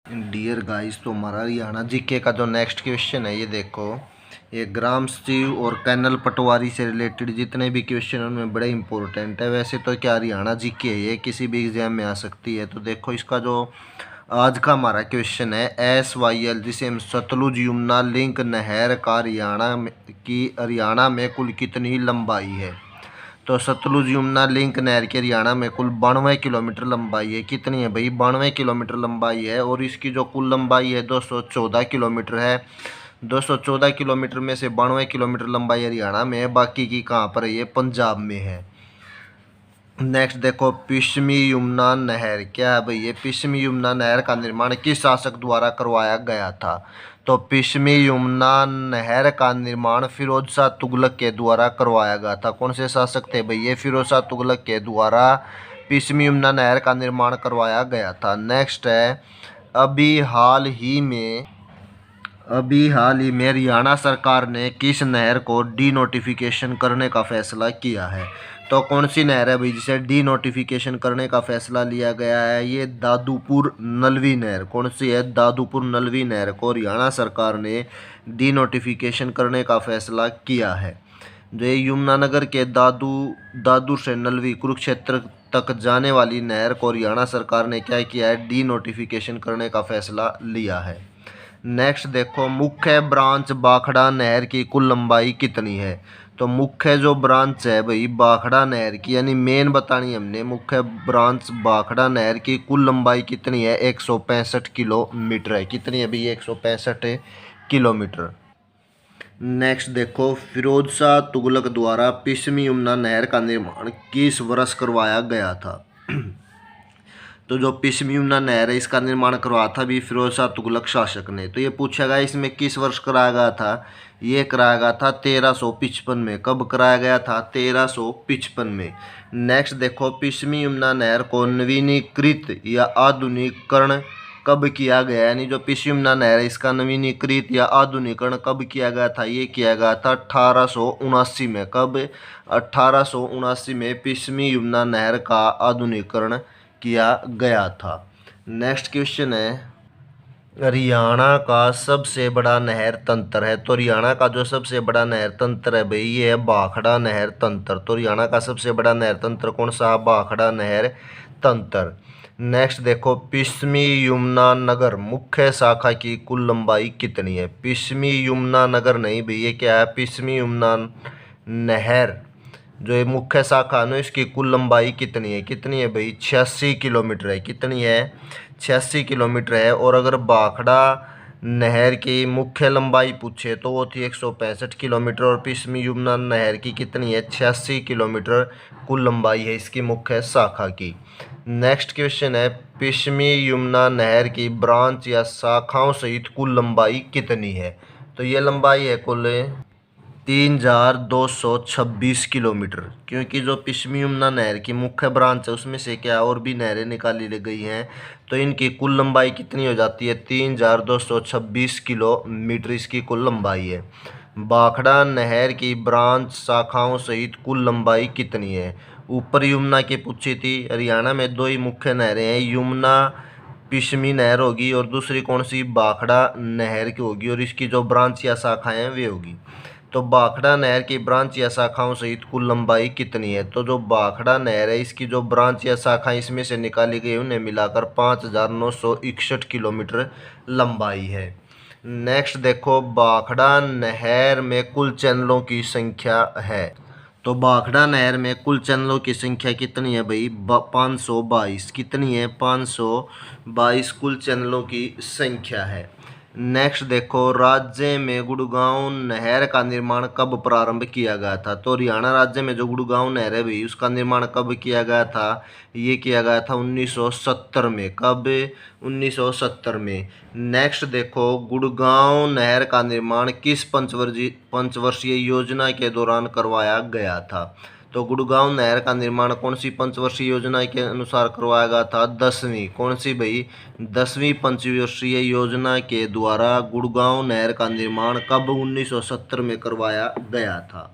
Dear guys, तो हमारा Haryana GK का जो नेक्स्ट क्वेश्चन है ये देखो। ये ग्राम सचिव और कैनल पटवारी से रिलेटेड जितने भी क्वेश्चन हैं उनमें बड़े इंपॉर्टेंट है। वैसे तो क्या हरियाणा जीके है, ये किसी भी एग्जाम में आ सकती है। तो देखो इसका जो आज का हमारा क्वेश्चन है SYL, जिसे हम सतलुज यमुना लिंक नहर का हरियाणा में कुल कितनी लंबाई है। तो सतलुज यमुना लिंक नहर के हरियाणा में कुल 92 किलोमीटर लंबाई है। कितनी है भाई? 92 किलोमीटर लंबाई है। और इसकी जो कुल लंबाई है 214 किलोमीटर है। 214 किलोमीटर में से 92 किलोमीटर लंबाई हरियाणा में है, बाकी की कहाँ पर है? ये पंजाब में है। नेक्स्ट देखो, पश्चिमी यमुना नहर क्या है भाई? ये पश्चिमी यमुना नहर का निर्माण किस शासक द्वारा करवाया गया था? तो पश्चिमी यमुना नहर का निर्माण फिरोज शाह तुगलक के द्वारा करवाया गया था। कौन से शासक थे भाई? ये फिरोज शाह तुगलक के द्वारा पश्चिमी यमुना नहर का निर्माण करवाया गया था। नेक्स्ट है, अभी हाल ही में हरियाणा सरकार ने किस नहर को डी नोटिफिकेशन करने का फैसला किया है? तो कौन सी नहर है भाई जिसे डी नोटिफिकेशन करने का फैसला लिया गया है? ये दादूपुर नलवी नहर। कौन सी है? दादूपुर नलवी नहर को हरियाणा सरकार ने डी नोटिफिकेशन करने का फैसला किया है। जो ये यमुनानगर के दादू से नलवी कुरुक्षेत्र तक जाने वाली नहर को हरियाणा सरकार ने क्या किया है? डी नोटिफिकेशन करने का फैसला लिया है। नेक्स्ट देखो, मुख्य ब्रांच बाखड़ा नहर की कुल लंबाई कितनी है? तो मुख्य जो ब्रांच है भाई बाखड़ा नहर की, यानी मेन बतानी हमने, मुख्य ब्रांच बाखड़ा नहर की कुल लंबाई कितनी है? 165 किलोमीटर है। कितनी है भाई? 165 किलोमीटर। नेक्स्ट देखो, फिरोज शाह तुगलक द्वारा पश्चिमी यमुना नहर का निर्माण किस वर्ष करवाया गया था? तो जो पश्चिमी यमुना नहर है इसका निर्माण करवाया था भी फिरोज शाह तुगलक शासक ने। तो ये पूछा गया इसमें किस वर्ष कराया गया था? ये कराया गया था 1355 में। कब कराया गया था? 1355 में। नेक्स्ट देखो, पश्चिमी यमुना नहर को नवीनीकृत या आधुनिकीकरण कब किया गया? यानी जो पश्चिमी यमुना नहर है इसका नवीनीकृत या आधुनिकीकरण कब किया गया था? ये किया गया था 1879 में। कब? 1879 में पश्चिमी यमुना नहर का आधुनिकीकरण किया गया था। नेक्स्ट क्वेश्चन है, हरियाणा का सबसे बड़ा नहर तंत्र है। तो हरियाणा का जो सबसे बड़ा नहर तंत्र है भाई ये है भाखड़ा नहर तंत्र। तो हरियाणा का सबसे बड़ा नहर तंत्र कौन सा? भाखड़ा नहर तंत्र। नेक्स्ट देखो, पश्चिमी यमुना नगर मुख्य शाखा की कुल लंबाई कितनी है? पश्चिमी यमुना नगर नहीं भाई, ये क्या है? पश्चिमी यमुना नहर जो ये मुख्य शाखा है इसकी कुल लंबाई कितनी है? कितनी है भाई? 86 किलोमीटर है। कितनी है? 86 किलोमीटर है। और अगर भाखड़ा नहर की मुख्य लंबाई पूछे तो वो थी 165 किलोमीटर। और पश्चिमी यमुना नहर की कितनी है? 86 किलोमीटर कुल लंबाई है इसकी मुख्य शाखा की। नेक्स्ट क्वेश्चन है, पश्चिमी यमुना नहर की ब्रांच या शाखाओं सहित कुल लंबाई कितनी है? तो ये लंबाई है कुल 3226 किलोमीटर। क्योंकि जो पश्चिमी यमुना नहर की मुख्य ब्रांच है उसमें से क्या और भी नहरें निकाली गई हैं, तो इनकी कुल लंबाई कितनी हो जाती है? 3226 किलोमीटर इसकी कुल लंबाई है। भाखड़ा नहर की ब्रांच शाखाओं सहित कुल लंबाई कितनी है? ऊपर यमुना की पूछी थी। हरियाणा में दो ही मुख्य नहरें हैं, यमुना पश्चिमी नहर होगी और दूसरी कौन सी? भाखड़ा नहर की होगी। और इसकी जो ब्रांच या शाखाएं हैं वे होगी। तो भाखड़ा नहर की ब्रांच या शाखाओं सहित कुल लंबाई कितनी है? तो जो भाखड़ा नहर है इसकी जो ब्रांच या शाखाएं इसमें से निकाली गई उन्हें मिलाकर 5961 किलोमीटर लंबाई है। नेक्स्ट देखो, भाखड़ा नहर में कुल चैनलों की संख्या है। तो भाखड़ा नहर में कुल चैनलों की संख्या कितनी है भाई? 522। कितनी है? 522 कुल चैनलों की संख्या है। नेक्स्ट देखो, राज्य में गुड़गांव नहर का निर्माण कब प्रारंभ किया गया था? तो हरियाणा राज्य में जो गुड़गांव नहर है भाई उसका निर्माण कब किया गया था? ये किया गया था 1970 में। कब? 1970 में। नेक्स्ट देखो, गुड़गांव नहर का निर्माण किस पंचवर्षीय योजना के दौरान करवाया गया था? तो गुड़गांव नहर का निर्माण कौन सी पंचवर्षीय योजना के अनुसार करवाया गया था? 10वीं। कौन सी भाई? 10वीं पंचवर्षीय योजना के द्वारा गुड़गांव नहर का निर्माण कब? 1970 में करवाया गया था।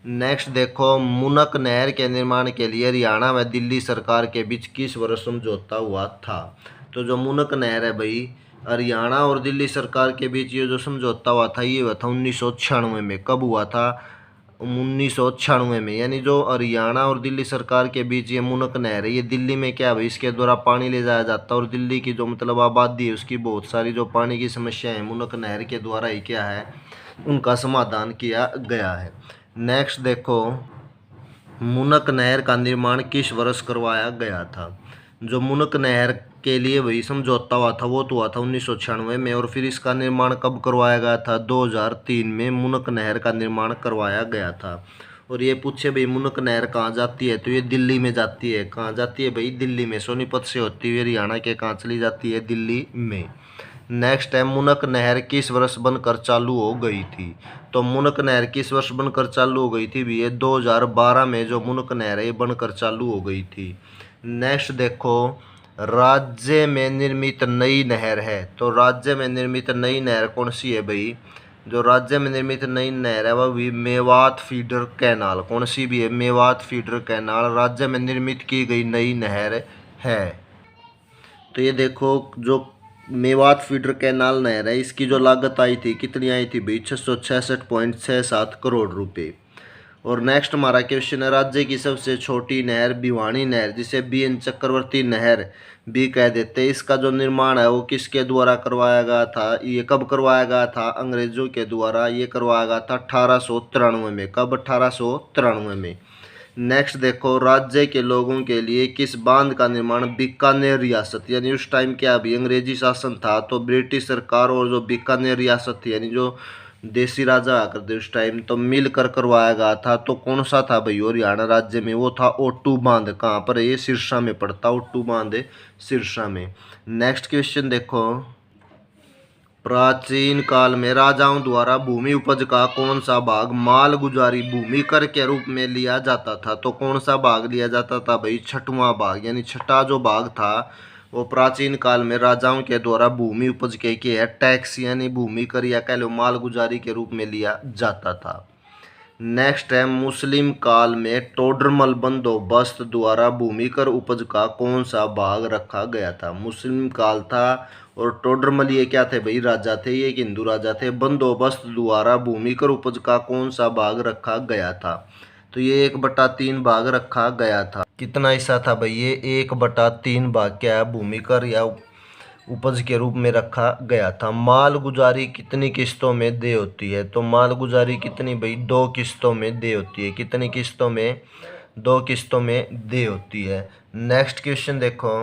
नेक्स्ट देखो, मुनक नहर के निर्माण के लिए हरियाणा व दिल्ली सरकार के बीच किस वर्ष समझौता हुआ था? तो जो मुनक नहर है भाई हरियाणा और दिल्ली सरकार के बीच ये जो समझौता हुआ था ये हुआ था 1996 में। कब हुआ था? 1996 में। यानी जो हरियाणा और दिल्ली सरकार के बीच ये मुनक नहर है, ये दिल्ली में क्या भाई इसके द्वारा पानी ले जाया जाता है, और दिल्ली की जो मतलब आबादी है उसकी बहुत सारी जो पानी की समस्या है मुनक नहर के द्वारा ही क्या है उनका समाधान किया गया है। नेक्स्ट देखो, मुनक नहर का निर्माण किस वर्ष करवाया गया था? जो मुनक नहर के लिए वही समझौता हुआ था वो तो हुआ था 1996 में, और फिर इसका निर्माण कब करवाया गया था? 2003 में मुनक नहर का निर्माण करवाया गया था। और ये पूछे भाई मुनक नहर कहाँ जाती है, तो ये दिल्ली में जाती है। कहाँ जाती है भाई? दिल्ली में। सोनीपत से होती हुई हरियाणा के कहाँ चली जाती है? दिल्ली में। नेक्स्ट है, मुनक नहर किस वर्ष बनकर चालू हो गई थी? तो मुनक नहर किस वर्ष बनकर चालू हो गई थी भी? ये 2012 में जो मुनक नहर है ये बनकर चालू हो गई थी। नेक्स्ट देखो, राज्य में निर्मित नई नहर है। तो राज्य में निर्मित नई नहर कौन सी है भाई? जो राज्य में निर्मित नई नहर है वह भी मेवात फीडर कैनाल। कौन सी भी है? मेवात फीडर कैनाल राज्य में निर्मित की गई नई नहर है। तो ये देखो, जो मेवात फीडर कैनाल नहर है इसकी जो लागत आई थी कितनी आई थी भाई? 666.67 करोड़ रुपए। और नेक्स्ट हमारा क्वेश्चन है, राज्य की सबसे छोटी नहर भिवानी नहर, जिसे BN चक्रवर्ती नहर भी कह देते हैं, इसका जो निर्माण है वो किसके द्वारा करवाया गया था? ये कब करवाया गया था? अंग्रेजों के द्वारा ये करवाया गया था 1893 में। कब? 1893 में। नेक्स्ट देखो, राज्य के लोगों के लिए किस बांध का निर्माण बीकानेर रियासत, यानी उस टाइम क्या अभी अंग्रेजी शासन था तो ब्रिटिश सरकार और जो बीकानेर रियासत थी यानी जो देसी राजा आकर करते उस टाइम तो मिलकर करवाया गया था। तो कौन सा था भाई हरियाणा राज्य में? वो था ओटू बांध। कहाँ पर? ये सिरसा में पड़ता, ओटू बांध सिरसा में। नेक्स्ट क्वेश्चन देखो, प्राचीन काल में राजाओं द्वारा भूमि उपज का कौन सा भाग माल गुजारी भूमि कर के रूप में लिया जाता था? तो कौन सा भाग लिया जाता था भाई? छठवां भाग, यानी छठा जो भाग था वो प्राचीन काल में राजाओं के द्वारा भूमि उपज के है टैक्स यानी भूमि कर या कह लो माल गुजारी के रूप में लिया जाता था। नेक्स्ट है, मुस्लिम काल में टोडरमल बंदोबस्त द्वारा भूमिकर उपज का कौन सा भाग रखा गया था? मुस्लिम काल था और टोडरमल ये क्या थे भाई? राजा थे, ये एक हिंदू राजा थे। बंदोबस्त द्वारा भूमिकर उपज का कौन सा भाग रखा गया था? तो ये 1/3 भाग रखा गया था। कितना हिस्सा था भाई? ये 1/3 भाग क्या है भूमिकर या उपज के रूप में रखा गया था। माल गुजारी कितनी किस्तों में दे होती है? तो माल गुजारी कितनी भाई? 2 किस्तों में दे होती है। कितनी किस्तों में? 2 किस्तों में दे होती है। नेक्स्ट क्वेश्चन देखो,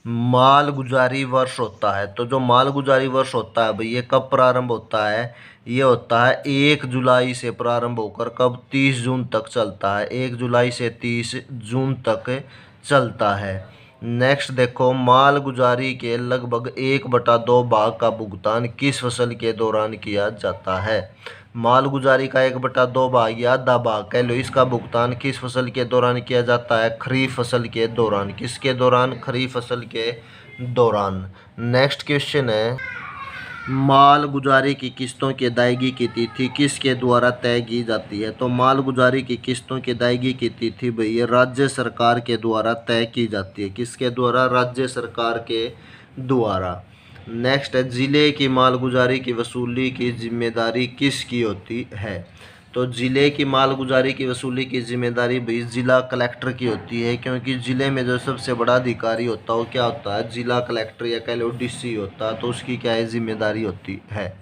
माल गुजारी वर्ष होता है। तो जो माल गुजारी वर्ष होता है भाई ये कब प्रारंभ होता है? ये होता है 1 जुलाई से प्रारंभ होकर कब? 30 जून तक चलता है। 1 जुलाई से 30 जून तक चलता है। नेक्स्ट देखो, माल गुजारी के लगभग 1/2 भाग का भुगतान किस फसल के दौरान किया जाता है? माल गुजारी का 1/2 भाग या आधा भाग कह लो, इसका भुगतान किस फसल के दौरान किया जाता है? खरीफ फसल के दौरान। किसके दौरान? खरीफ फसल के दौरान। नेक्स्ट क्वेश्चन है, माल गुजारी की किस्तों की अदायगी की तिथि किसके द्वारा तय की जाती है? तो माल गुजारी की किस्तों की अदायगी की तिथि भैया राज्य सरकार के द्वारा तय की जाती है। किसके द्वारा? राज्य सरकार के द्वारा। नेक्स्ट है, जिले की माल गुजारी की वसूली की जिम्मेदारी किसकी होती है? तो जिले की माल गुजारी की वसूली की जिम्मेदारी भाई जिला कलेक्टर की होती है, क्योंकि जिले में जो सबसे बड़ा अधिकारी होता है वो क्या होता है? जिला कलेक्टर या कह लो DC होता है, तो उसकी क्या है? जिम्मेदारी होती है।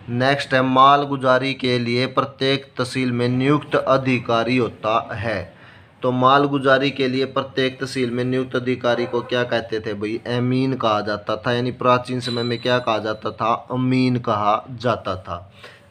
नेक्स्ट है, माल गुजारी के लिए प्रत्येक तहसील में नियुक्त अधिकारी होता है। तो माल गुजारी के लिए प्रत्येक तहसील में नियुक्त अधिकारी को क्या कहते थे भाई? अमीन कहा जाता था, यानी प्राचीन समय में क्या कहा जाता था? अमीन कहा जाता था।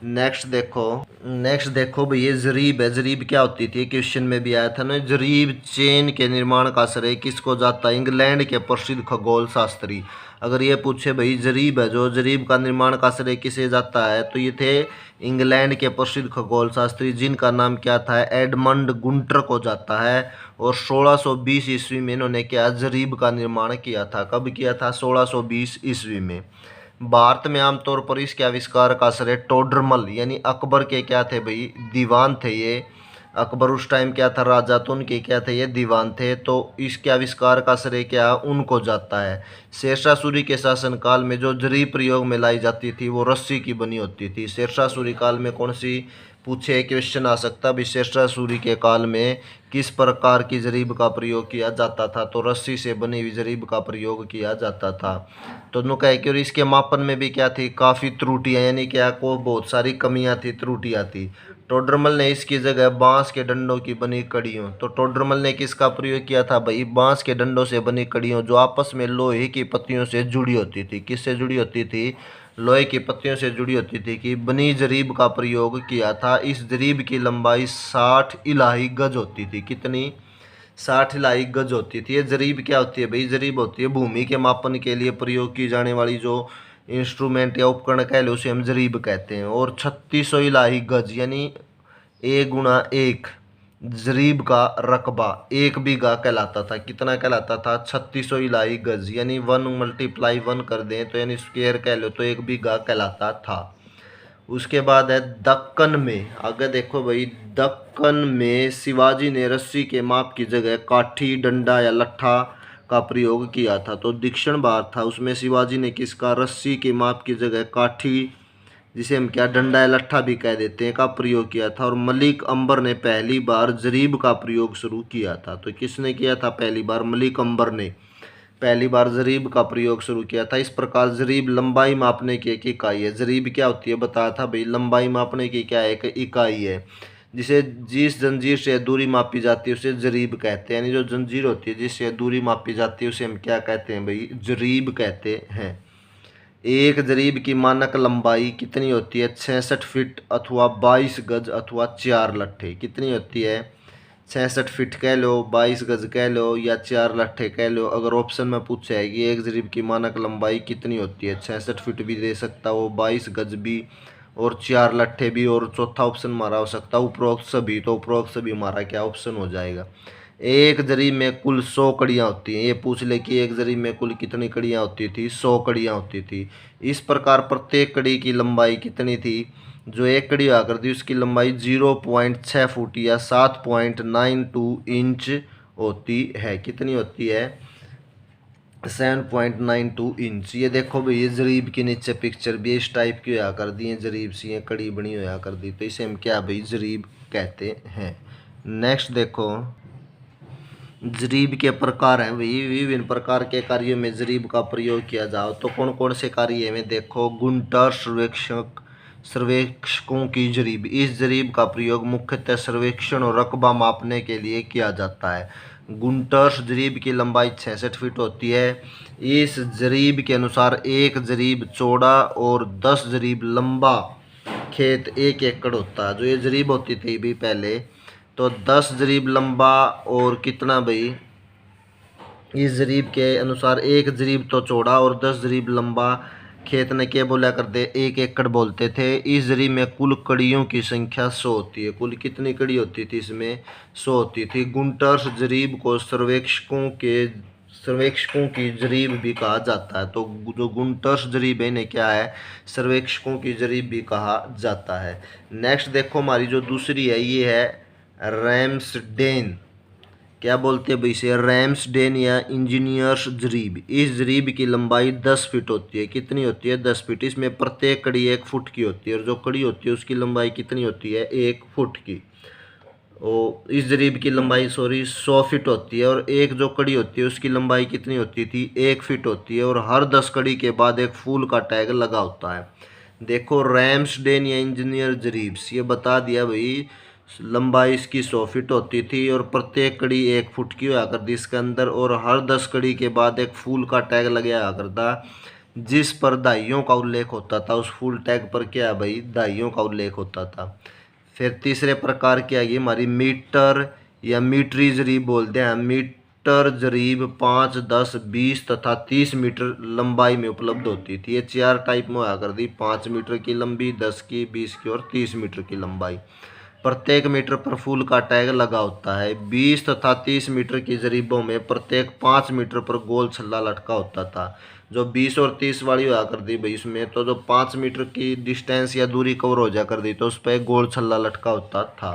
नेक्स्ट देखो भाई ये जरीब है। जरीब क्या होती थी? क्वेश्चन में भी आया था ना। जरीब चेन के निर्माण का श्रेय किसको जाता है? इंग्लैंड के प्रसिद्ध खगोल शास्त्री। अगर ये पूछे भाई जरीब है, जो जरीब का निर्माण का श्रेय किसे जाता है, तो ये थे इंग्लैंड के प्रसिद्ध खगोल शास्त्री जिनका नाम क्या था? एडमंड गुंटर को जाता है। और 1620 ईस्वी में इन्होंने क्या जरीब का निर्माण किया था? कब किया था? 1620 ईस्वी में। भारत में आमतौर पर इसके आविष्कार का श्रेय टोडरमल यानी अकबर के क्या थे भाई? दीवान थे ये, अकबर उस टाइम क्या था, राजा, तो उनके क्या थे, ये दीवान थे, तो इसके आविष्कार का श्रेय क्या उनको जाता है। शेरशाह सूरी के शासनकाल में जो जरीब प्रयोग में लाई जाती थी वो रस्सी की बनी होती थी। शेरशाह सूरी काल में कौन सी, पूछे क्वेश्चन आ सकता भी, शेरशाह सूरी के काल में किस प्रकार की जरीब का प्रयोग किया जाता था, तो रस्सी से बनी हुई जरीब का प्रयोग किया जाता था। तो नुका है कि और इसके मापन में भी क्या थी, काफ़ी त्रुटियां, यानी क्या को बहुत सारी कमियां थी, त्रुटियां थी। टोडरमल ने इसकी जगह बांस के डंडों की बनी कड़ियों, तो टोडरमल ने किसका प्रयोग किया था भाई, बांस के डंडों से बनी कड़ियों जो आपस में लोहे की पत्तियों से जुड़ी होती थी। किससे जुड़ी होती थी, लोहे की पत्तियों से जुड़ी होती थी कि बनी जरीब का प्रयोग किया था। इस जरीब की लंबाई 60 इलाही गज होती थी। कितनी, 60 इलाही गज होती थी। ये जरीब क्या होती है भाई, जरीब होती है भूमि के मापन के लिए प्रयोग की जाने वाली जो इंस्ट्रूमेंट या उपकरण कह लो उसे हम जरीब कहते हैं। और 3600 इलाही गज यानी 1 × 1 जरीब का रकबा 1 बीघा कहलाता था। कितना कहलाता था, 3600 इलाही गज, यानी 1 × 1 कर दें तो यानी स्क्वायर कह लो तो 1 बीघा कहलाता था। उसके बाद है दक्कन में, आगे देखो भाई, दक्कन में शिवाजी ने रस्सी के माप की जगह काठी, डंडा या लट्ठा का प्रयोग किया था। तो दक्षिण भारत था, उसमें शिवाजी ने किसका, रस्सी के माप की जगह काठी, जिसे हम क्या डंडा या लट्ठा भी कह देते हैं, का प्रयोग किया था। और मलिक अंबर ने पहली बार जरीब का प्रयोग शुरू किया था। तो किसने किया था पहली बार, मलिक अंबर ने पहली बार जरीब का प्रयोग शुरू किया था। इस प्रकार जरीब लंबाई मापने की एक इकाई है। जरीब क्या होती है बताया था भाई, लंबाई मापने की क्या एक इकाई है। जिसे जिस जंजीर से दूरी मापी जाती है उसे जरीब कहते हैं। यानी जो जंजीर होती है जिससे दूरी मापी जाती है उसे हम क्या कहते हैं भाई, जरीब कहते हैं। एक जरीब की मानक लंबाई कितनी होती है, 66 फीट अथवा 22 गज अथवा 4 लट्ठे। कितनी होती है, 66 फीट कह लो, 22 गज कह लो या 4 लट्ठे कह लो। अगर ऑप्शन में पूछा है कि एक जरीब की मानक लंबाई कितनी होती है, 66 फीट भी दे सकता हो, 22 गज भी और 4 लट्ठे भी, और चौथा ऑप्शन हमारा हो सकता है उपरोक्त सभी, तो उपरोक्त सभी हमारा क्या ऑप्शन हो जाएगा। एक जरीब में कुल 100 कड़ियाँ होती हैं। ये पूछ ले कि एक जरीब में कुल कितनी कड़ियाँ होती थी, 100 कड़ियाँ होती थी। इस प्रकार प्रत्येक कड़ी की लंबाई कितनी थी, जो एक कड़ी हुआ करती उसकी लंबाई 0.6 फुट या 7.92 इंच होती है। कितनी होती है, 7.92 इंच। ये देखो भाई, ये जरीब के नीचे पिक्चर भी इस टाइप की होया कर दी है, जरीब सी है कड़ी बनी होया कर दी, तो इसे हम क्या भाई जरीब कहते हैं। नेक्स्ट देखो, जरीब के प्रकार हैं भाई, विभिन्न प्रकार के कार्यों में जरीब का प्रयोग किया जाओ तो कौन कौन से कार्य में देखो। गुंटर सर्वेक्षकों की जरीब, इस जरीब का प्रयोग मुख्यतः सर्वेक्षण और रकबा मापने के लिए किया जाता है। गुंटर्स जरीब की लंबाई 66 फीट होती है। इस जरीब के अनुसार एक जरीब चौड़ा और 10 जरीब लंबा खेत 1 एकड़ होता है। जो ये जरीब होती थी भी पहले, तो 10 जरीब लंबा और कितना भाई, इस जरीब के अनुसार एक जरीब तो चौड़ा और 10 जरीब लंबा खेत ने क्या बोला करते, 1 एकड़ बोलते थे। इस जरीब में कुल कड़ियों की संख्या 100 होती है। कुल कितनी कड़ी होती थी इसमें, 100 होती थी। गुंटर्स जरीब को सर्वेक्षकों की जरीब भी कहा जाता है। तो जो गुंटर्स जरीब है इन्हें क्या है, सर्वेक्षकों की जरीब भी कहा जाता है। नेक्स्ट देखो, हमारी जो दूसरी है ये है रैम्सडेन, क्या बोलते हैं भाई इसे, रैम्सडेन या इंजीनियर्स जरीब। इस जरीब की लंबाई 10 फीट होती है। कितनी होती है, 10 फीट। इसमें प्रत्येक कड़ी 1 फुट की होती है और जो कड़ी होती है उसकी लंबाई कितनी होती है, 1 फुट की। और इस जरीब की लंबाई 100 फीट होती है और एक जो कड़ी होती है उसकी लंबाई कितनी होती थी, 1 फीट होती है। और हर 10 कड़ी के बाद एक फूल का टैग लगा होता है। देखो रैम्सडेन या इंजीनियर जरीब्स, ये बता दिया भाई, लंबाई इसकी 100 फीट होती थी और प्रत्येक कड़ी 1 फुट की हुआ करती इसके अंदर, और हर 10 कड़ी के बाद एक फूल का टैग लगा करता जिस पर दाइयों का उल्लेख होता था। उस फूल टैग पर क्या भाई, दाइयों का उल्लेख होता था। फिर तीसरे प्रकार की आएगी हमारी मीटर या मीटरी जरीब बोलते हैं। मीटर जरीब 5, 10, 20 तथा 30 मीटर लंबाई में उपलब्ध होती थी। ये 4 टाइप में हुआ कर दी, 5 मीटर की लंबी, 10 की, 20 की और 30 मीटर की लंबाई। प्रत्येक मीटर पर फूल का टैग लगा होता है। 20 तथा 30 मीटर की जरीबों में प्रत्येक 5 मीटर पर गोल छल्ला लटका होता था। जो 20 और 30 वाली हुआ कर दी भाई, इसमें तो जो 5 मीटर की डिस्टेंस या दूरी कवर हो जा कर दी तो उस पर गोल छल्ला लटका होता था।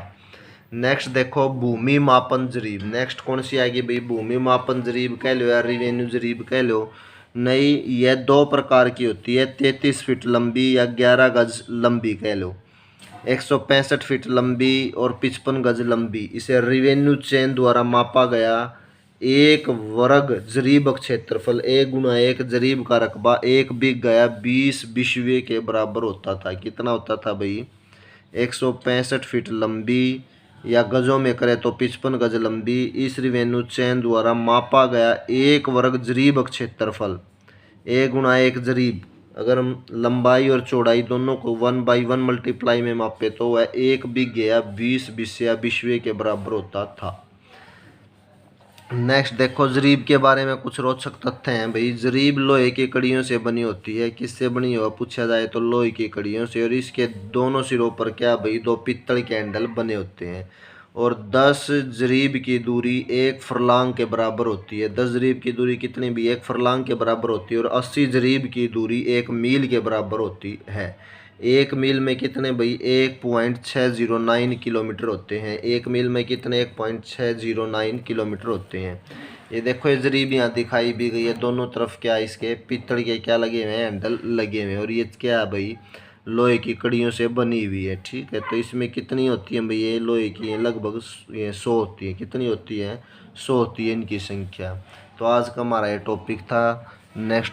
नेक्स्ट देखो भूमि मापन जरीब। नेक्स्ट कौन सी आएगी भाई, भूमि मापन जरीब कह लो या रिवेन्यू जरीब कह लो। नई, यह दो प्रकार की होती है, 33 फीट लंबी या 11 गज लंबी कह लो। 165 फीट लंबी और 55 गज लंबी। इसे रिवेन्यू चेन द्वारा मापा गया एक वर्ग जरीब क्षेत्रफल 1 × 1 जरीब का रकबा 1 बीघ 20 के बराबर होता था। कितना होता था भाई, 165 फीट लंबी या गजों में करें तो 55 गज लंबी। इस रिवेन्यू चेन द्वारा मापा गया एक वर्ग जरीब क्षेत्रफल 1 × 1 जरीब। अगर हम लंबाई और चौड़ाई दोनों को 1/1 मल्टीप्लाई में मापे तो वह 1 बीघ या 20 या 20 के बराबर होता था। नेक्स्ट देखो जरीब के बारे में कुछ रोचक तथ्य हैं भाई। जरीब लोहे की कड़ियों से बनी होती है। किससे बनी हो पूछा जाए तो लोहे की कड़ियों से। और इसके दोनों सिरों पर क्या भाई, दो पित्तल के हैंडल बने होते हैं। और 10 जरीब की दूरी 1 फरलांग के बराबर होती है। 10 जरीब की दूरी कितनी भी, 1 फरलांग के बराबर होती है। और 80 जरीब की दूरी 1 मील के बराबर होती है। 1 मील में कितने भाई, 1.609 किलोमीटर होते हैं। 1 मील में कितने, 1.609 किलोमीटर होते हैं। ये देखो ये जरीब यहाँ दिखाई भी गई है। दोनों तरफ क्या इसके पीतल के क्या लगे हुए हैं, हैंडल लगे हुए हैं। और ये क्या है भाई, लोहे की कड़ियों से बनी हुई है। ठीक है, तो इसमें कितनी होती है भाई, ये लोहे की है लगभग ये 100 होती है। कितनी होती है, 100 होती है इनकी संख्या। तो आज का हमारा ये टॉपिक था। नेक्स्ट